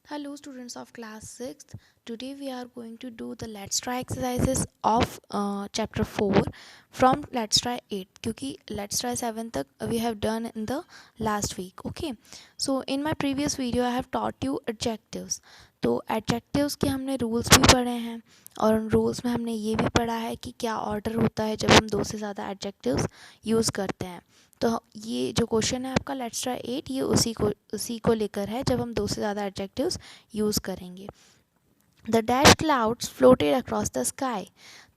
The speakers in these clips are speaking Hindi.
Hello students of class 6th. Today we are going to do the let's try exercises of chapter 4 from let's try 8 क्योंकि let's try 7 तक we have done in the last week. Okay, so in my previous video I have taught you adjectives. तो adjectives के हमने rules भी पढ़े हैं और उन rules में हमने ये भी पढ़ा है कि क्या order होता है जब हम दो से ज़्यादा adjectives यूज़ करते हैं. तो ये जो क्वेश्चन है आपका लेट्स ट्राई 8 ये उसी को लेकर है जब हम दो से ज़्यादा एडजेक्टिव्स यूज़ करेंगे. The dash clouds floated across the sky.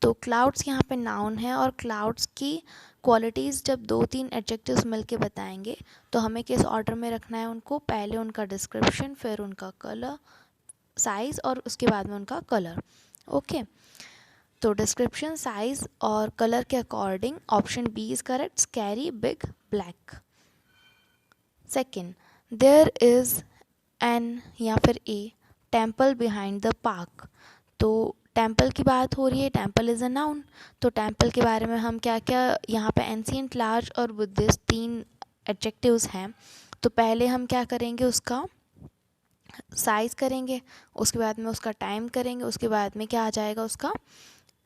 तो क्लाउड्स यहाँ पे नाउन है और क्लाउड्स की क्वालिटीज़ जब दो तीन एडजेक्टिव्स मिलके बताएंगे तो हमें किस ऑर्डर में रखना है उनको. पहले उनका डिस्क्रिप्शन, फिर उनका कलर, साइज़ और उसके बाद में उनका कलर. ओके, तो डिस्क्रिप्शन, साइज और कलर के according option B is correct. Scary, big, black. Second, there is an या फिर a temple behind the park. तो टेम्पल की बात हो रही है, टेम्पल इज़ अ नाउन. तो टेम्पल के बारे में हम क्या क्या यहाँ पे एंशिएंट, लार्ज और बुद्धिस्ट तीन एडजेक्टिव्स हैं. तो पहले हम क्या करेंगे, उसका साइज़ करेंगे, उसके बाद में उसका टाइम करेंगे, उसके बाद में क्या आ जाएगा, उसका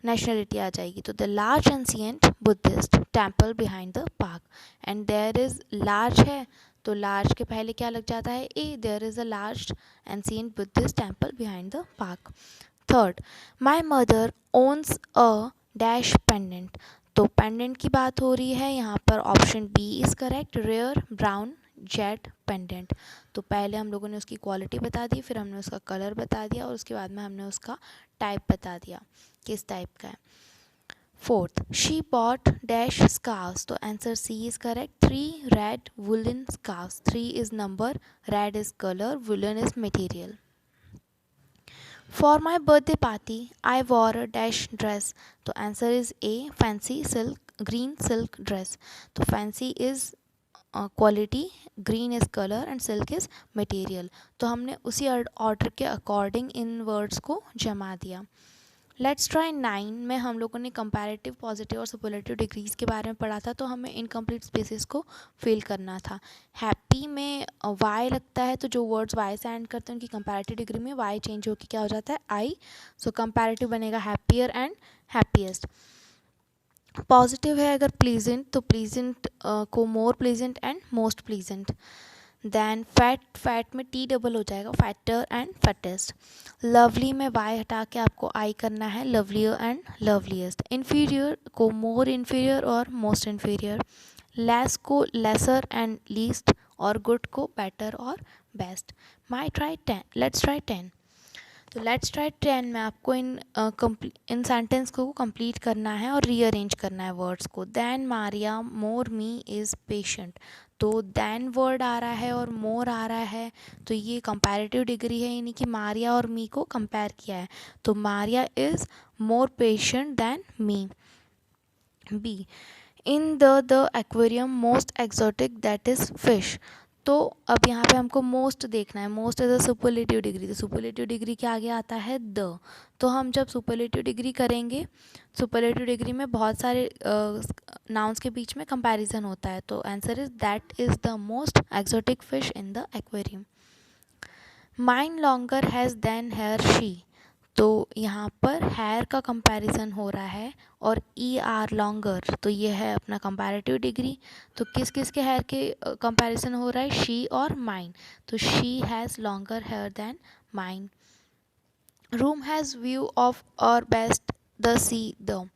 नेशनलिटी आ जाएगी. तो the large ancient Buddhist temple behind the park. And there is large है तो लार्ज के पहले क्या लग जाता है, a. There is a large ancient Buddhist temple behind the park. Third, my mother owns a dash pendant. तो पेंडेंट की बात हो रही है यहाँ पर. Option B is correct, rare brown jet pendant. तो पहले हम लोगों ने उसकी क्वालिटी बता दी, फिर हमने उसका कलर बता दिया और उसके बाद में हमने उसका टाइप बता दिया किस टाइप का है. Fourth, she bought dash scarves. तो answer C is correct. 3 red woollen scarves. 3 is number, red is colour, woollen is material. For my birthday party I wore a dash dress. तो answer is A, fancy silk, green silk dress. तो fancy is quality, green is colour and silk is material. तो हमने उसी ऑर्डर के अकॉर्डिंग इन वर्ड्स को जमा दिया. लेट्स ट्राई 9 में हम लोगों ने कंपैरेटिव, पॉजिटिव और सुपरलेटिव डिग्रीज के बारे में पढ़ा था. तो हमें इनकम्प्लीट स्पेसेस को फिल करना था. हैप्पी में वाई लगता है, तो जो वर्ड्स वाई से एंड करते हैं उनकी कंपैरेटिव डिग्री में वाई चेंज होकर क्या हो जाता है, आई. सो कंपैरेटिव बनेगा हैप्पियर एंड हैप्पीएस्ट. पॉजिटिव है अगर प्लीजेंट, तो प्लीजेंट को more pleasant and most pleasant. Then fat, fat में टी डबल हो जाएगा, फैटर एंड फैटेस्ट. लवली में वाई हटा के आपको आई करना है, लवलियर एंड लवलीस्ट. इन्फीरियर को मोर इन्फीरियर और मोस्ट इन्फीरियर. लेस को लेसर एंड लीस्ट और गुड को बेटर और best. My try 10, let's try 10. तो लेट्स ट्राई 10 में आपको इन सेंटेंस को कंप्लीट करना है और रीअरेंज करना है वर्ड्स को. Than Maria more me is patient. तो दैन वर्ड आ रहा है और मोर आ रहा है, तो ये कंपैरेटिव डिग्री है, यानी कि मारिया और मी को कंपेयर किया है. तो Maria is more patient than me. B, in the aquarium most exotic that is fish. तो अब यहाँ पे हमको मोस्ट देखना है. Most is a superlative degree. तो सुपरलेटिव डिग्री के आगे आता है द. तो हम जब सुपरलेटिव डिग्री करेंगे, सुपरलेटिव डिग्री में बहुत सारे नाउन्स के बीच में कंपैरिजन होता है. तो answer is that is the most exotic fish in the aquarium. Mine longer has than hair she. तो यहाँ पर हेयर का कंपैरिजन हो रहा है और ई आर लॉन्गर, तो ये है अपना कंपैरेटिव डिग्री. तो किस किस के हेयर के कंपैरिजन हो रहा है, शी और माइन. तो she has longer hair than mine. Room has view of और बेस्ट द सी द.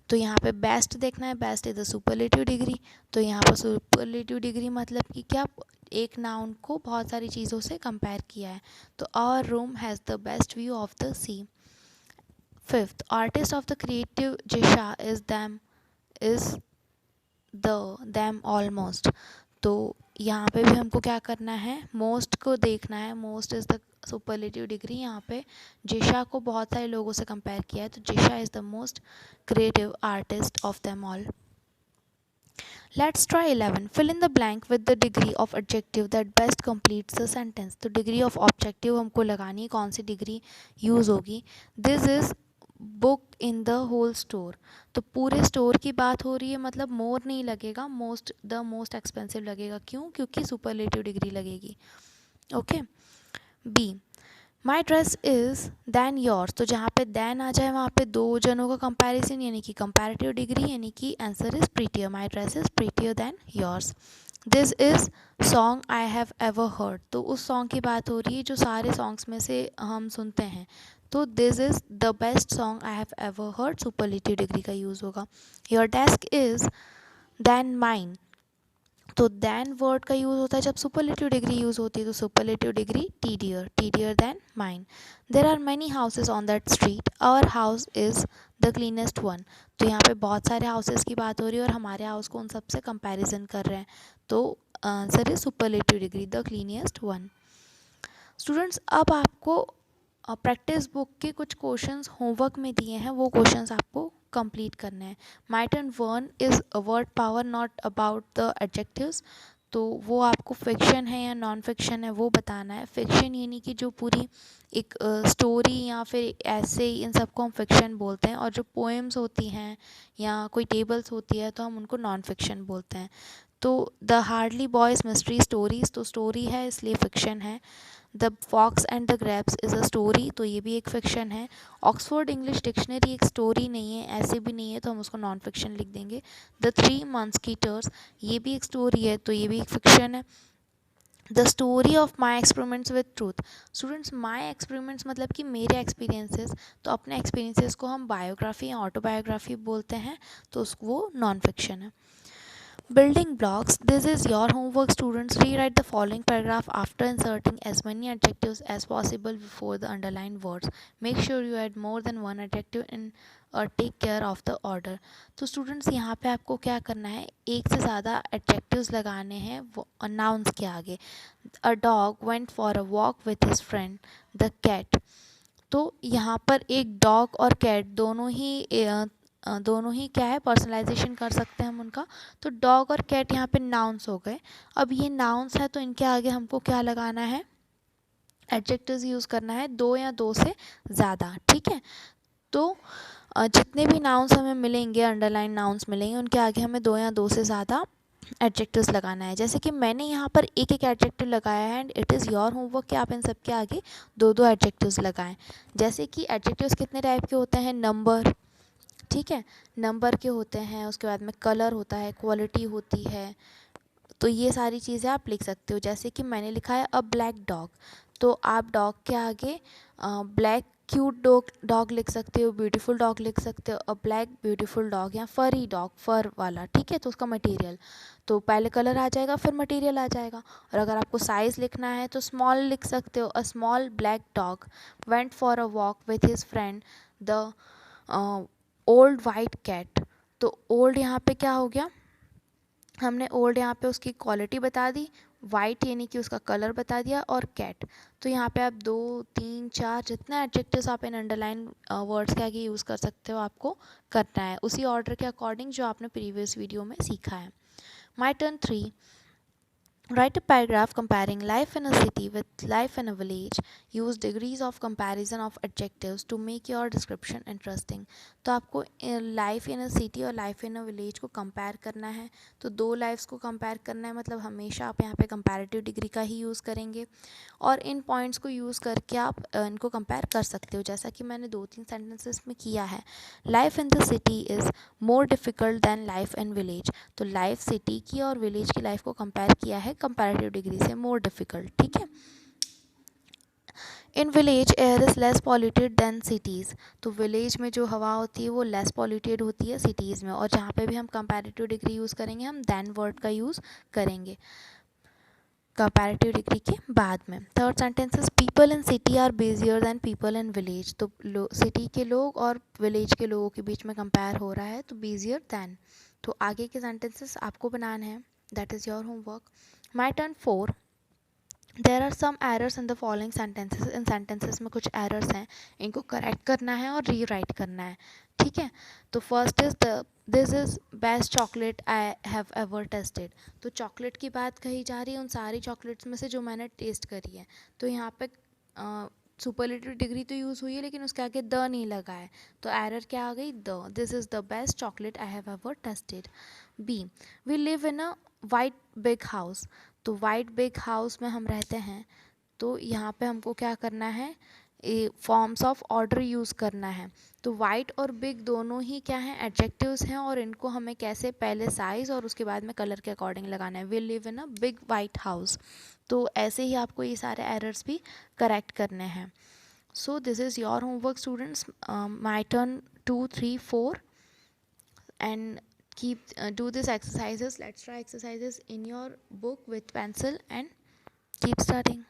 तो यहाँ पे बेस्ट देखना है, best is the superlative degree. तो यहाँ पर सुपरलेटिव डिग्री मतलब कि क्या, एक नाउन को बहुत सारी चीज़ों से कंपेयर किया है. तो our room has the best view of the sea. Fifth, artist of the creative Jisha is them almost. तो यहाँ पे भी हमको क्या करना है, मोस्ट को देखना है. Most is the superlative degree. यहाँ पे जिशा को बहुत सारे लोगों से कंपेयर किया है, तो Jisha is the most creative artist of them all. Let's try 11. Fill in the blank with the degree of adjective that best completes the sentence. तो degree of objective हमको लगानी है, कौन सी डिग्री यूज़ होगी. This is book in the whole store. तो पूरे स्टोर की बात हो रही है, मतलब मोर नहीं लगेगा, मोस्ट, द मोस्ट एक्सपेंसिव लगेगा. क्यों, क्योंकि सुपरलेटिव डिग्री लगेगी. Okay. B, my dress is than yours, तो जहाँ पे दैन आ जाए वहाँ पे दो जनों का कंपैरिजन यानी कि कंपैरेटिव डिग्री, यानी कि answer is prettier, my dress is prettier than yours. This is song I have ever heard, तो उस सॉन्ग की बात हो रही है जो सारे सॉन्ग्स में से हम सुनते हैं। तो this is the best song I have ever heard, superlative degree का यूज़ होगा। Your desk is than mine, तो दैन वर्ड का यूज़ होता है जब सुपरलेटिव डिग्री यूज़ होती है, तो superlative degree tidier than mine. There are many houses on that street, our house is the cleanest one, तो यहाँ पे बहुत सारे हाउसेज की बात हो रही है और हमारे हाउस को उन सबसे कंपैरिजन कर रहे हैं, तो answer is superlative degree the cleanest one. Students, अब आपको प्रैक्टिस बुक के कुछ क्वेश्चंस होमवर्क में दिए हैं, वो क्वेश्चंस आपको कंप्लीट करने हैं। Might and one is a word power not about the adjectives, तो वो आपको फिक्शन है या नॉन फिक्शन है वो बताना है। फिक्शन यानी कि जो पूरी एक स्टोरी या फिर ऐसे, इन सबको हम फिक्शन बोलते हैं, और जो पोएम्स होती हैं या कोई टेबल्स होती है तो हम उनको नॉन फिक्शन बोलते हैं। तो the hardly boys mystery stories, तो स्टोरी है इसलिए फिक्शन है। The fox and the grapes is a story, तो ये भी एक फिक्शन है। ऑक्सफोर्ड इंग्लिश डिक्शनरी एक स्टोरी नहीं है, ऐसे भी नहीं है, तो हम उसको नॉन फिक्शन लिख देंगे। द थ्री मस्कीटर्स, ये भी एक स्टोरी है, तो ये भी एक फिक्शन है। The story of my experiments with truth, students my experiments मतलब कि मेरे एक्सपीरियंसेस, तो अपने एक्सपीरियंसेस को हम बायोग्राफी या ऑटोबायोग्राफी बोलते हैं, तो वो नॉन फिक्शन है। Building blocks. This is your homework, students. Rewrite the following paragraph after inserting as many adjectives as possible before the underlined words. Make sure you add more than one adjective in और take care of the order. तो स्टूडेंट्स यहाँ पे आपको क्या करना है, एक से ज़्यादा एडजेक्टिव्स लगाने हैं वो नाउन्स के आगे। A dog went for a walk with his friend the cat, तो यहाँ पर एक डॉग और कैट दोनों ही क्या है, पर्सनलाइजेशन कर सकते हैं हम उनका। तो डॉग और कैट यहाँ पे नाउन्स हो गए। अब ये नाउन्स है तो इनके आगे हमको क्या लगाना है, एडजेक्टिव्स यूज़ करना है, दो या दो से ज़्यादा, ठीक है। तो जितने भी नाउन्स हमें मिलेंगे, अंडरलाइन नाउन्स मिलेंगे, उनके आगे हमें दो या दो से ज़्यादा एडजेक्टिव्स लगाना है। जैसे कि मैंने यहाँ पर एक एक एडजेक्टिव लगाया है, and it is your homework कि आप इन सब के आगे दो दो एडजेक्टिव्स लगाएं। जैसे कि एडजेक्टिव्स कितने टाइप के होते हैं, नंबर, ठीक है, नंबर के होते हैं, उसके बाद में कलर होता है, क्वालिटी होती है, तो ये सारी चीज़ें आप लिख सकते हो। जैसे कि मैंने लिखा है अ ब्लैक डॉग, तो आप डॉग के आगे ब्लैक क्यूट डॉग लिख सकते हो, ब्यूटीफुल डॉग लिख सकते हो, अ ब्लैक ब्यूटीफुल डॉग, या फरी डॉग, फर वाला, ठीक है। तो उसका मटेरियल, तो पहले कलर आ जाएगा फिर मटेरियल आ जाएगा। और अगर आपको साइज़ लिखना है तो स्मॉल लिख सकते हो, a small black dog went for a walk with his friend the old white cat. तो ओल्ड यहाँ पे क्या हो गया, हमने ओल्ड यहाँ पे उसकी क्वालिटी बता दी, वाइट यानी कि उसका कलर बता दिया, और कैट, तो यहाँ पे आप दो तीन चार जितना एडजेक्टिव्स आप इन अंडरलाइन वर्ड्स के आगे यूज़ कर सकते हो, आपको करना है उसी ऑर्डर के अकॉर्डिंग जो आपने प्रीवियस वीडियो में सीखा है। My turn 3, write a paragraph comparing life in a city with life in a village. Use degrees of comparison of adjectives to make your description interesting. तो आपको लाइफ इन अ सिटी और लाइफ इन अ विलेज को कंपेयर करना है। तो दो लाइफ्स को कंपेयर करना है, मतलब हमेशा आप यहाँ पे कंपैरेटिव डिग्री का ही यूज़ करेंगे, और इन पॉइंट्स को यूज़ करके आप इनको कंपेयर कर सकते हो, जैसा कि मैंने दो तीन सेंटेंसेस में किया है। Life in the city is more difficult than life in village, तो लाइफ सिटी की और विलेज की लाइफ को कंपेयर किया है कंपैरेटिव डिग्री से, मोर डिफ़िकल्ट, ठीक है। In village air is less polluted than cities, तो विलेज में जो हवा होती है वो लेस पॉल्यूटेड होती है सिटीज़ में, और जहाँ पे भी हम कंपैरेटिव डिग्री यूज़ करेंगे हम दैन वर्ड का यूज़ करेंगे कंपैरेटिव डिग्री के बाद में। Third sentences, people in city are busier than people in village, तो सिटी के लोग और विलेज के लोगों के बीच में कंपेयर हो रहा है, तो बिजियर दैन। तो आगे के सेंटेंसेस आपको बनाने हैं, that is your homework. My turn 4, there are some errors in the following sentences, इन सेंटेंसेस में कुछ एरर्स हैं, इनको करेक्ट करना है और रीराइट करना है, ठीक है। तो first is this is best chocolate I have ever tested, तो चॉकलेट की बात कही जा रही है उन सारी चॉकलेट्स में से जो मैंने टेस्ट करी है। तो यहाँ पे सुपरलेटिव डिग्री तो यूज़ हुई है लेकिन उसके आगे द नहीं लगा है, तो एरर क्या आ गई, the, this is the best chocolate I have ever tasted. B, we live in a white big house, तो वाइट बिग हाउस में हम रहते हैं, तो यहाँ पे हमको क्या करना है, फॉर्म्स ऑफ ऑर्डर यूज़ करना है। तो वाइट और बिग दोनों ही क्या हैं, एडजेक्टिव्स हैं, और इनको हमें कैसे पहले साइज़ और उसके बाद में कलर के अकॉर्डिंग लगाना है। We live in a big white house. तो ऐसे ही आपको ये सारे एरर्स भी करेक्ट करने हैं। So this is your homework students, my turn 2, 3, 4 and keep do these exercises. Let's try exercises in your book with pencil and keep studying.